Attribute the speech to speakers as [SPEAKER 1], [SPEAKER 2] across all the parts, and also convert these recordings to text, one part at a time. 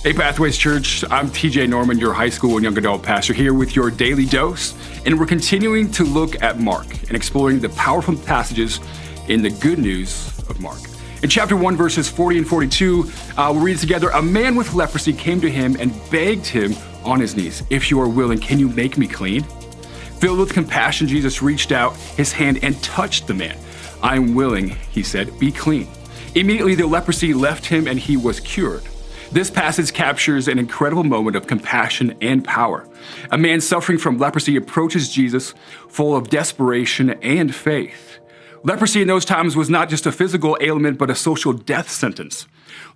[SPEAKER 1] Hey Pathways Church, I'm TJ Norman, your high school and young adult pastor, here with your daily dose, and we're continuing to look at Mark and exploring the powerful passages in the good news of Mark. In chapter 1, verses 40 and 42, we'll read together, "A man with leprosy came to him and begged him on his knees, 'If you are willing, can you make me clean?' Filled with compassion, Jesus reached out his hand and touched the man. 'I am willing,' he said, 'be clean.' Immediately the leprosy left him and he was cured." This passage captures an incredible moment of compassion and power. A man suffering from leprosy approaches Jesus full of desperation and faith. Leprosy in those times was not just a physical ailment, but a social death sentence.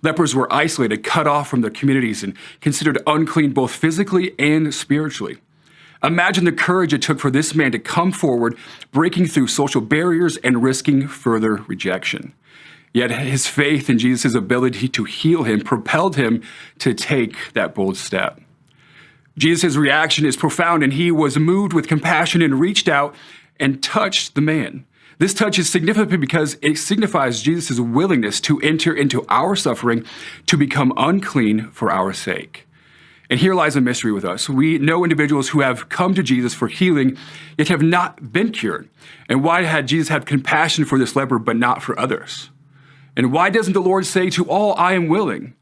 [SPEAKER 1] Lepers were isolated, cut off from their communities, and considered unclean both physically and spiritually. Imagine the courage it took for this man to come forward, breaking through social barriers and risking further rejection. Yet his faith in Jesus' ability to heal him propelled him to take that bold step. Jesus' reaction is profound, and he was moved with compassion and reached out and touched the man. This touch is significant because it signifies Jesus' willingness to enter into our suffering to become unclean for our sake. And here lies a mystery with us. We know individuals who have come to Jesus for healing, yet have not been cured. And why had Jesus had compassion for this leper, but not for others? And why doesn't the Lord say to all, "I am willing"?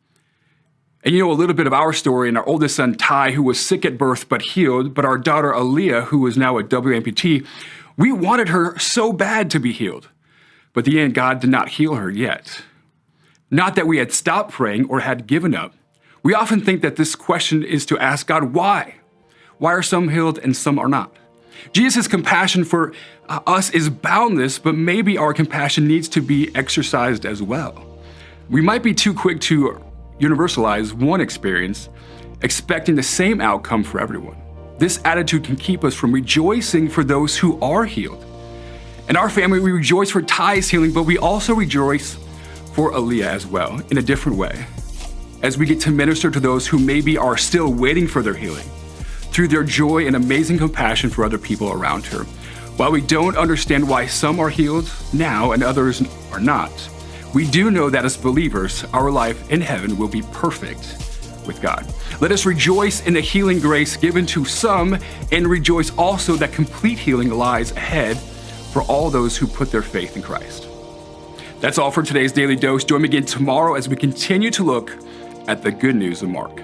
[SPEAKER 1] And you know a little bit of our story, and our oldest son, Ty, who was sick at birth but healed, but our daughter, Aaliyah, who is now a double amputee, we wanted her so bad to be healed. But in the end, God did not heal her yet. Not that we had stopped praying or had given up. We often think that this question is to ask God, why? Why are some healed and some are not? Jesus' compassion for us is boundless, but maybe our compassion needs to be exercised as well. We might be too quick to universalize one experience, expecting the same outcome for everyone. This attitude can keep us from rejoicing for those who are healed. In our family, we rejoice for Ty's healing, but we also rejoice for Aaliyah as well, in a different way, as we get to minister to those who maybe are still waiting for their healing, through their joy and amazing compassion for other people around her. While we don't understand why some are healed now and others are not, we do know that as believers, our life in heaven will be perfect with God. Let us rejoice in the healing grace given to some, and rejoice also that complete healing lies ahead for all those who put their faith in Christ. That's all for today's Daily Dose. Join me again tomorrow as we continue to look at the good news of Mark.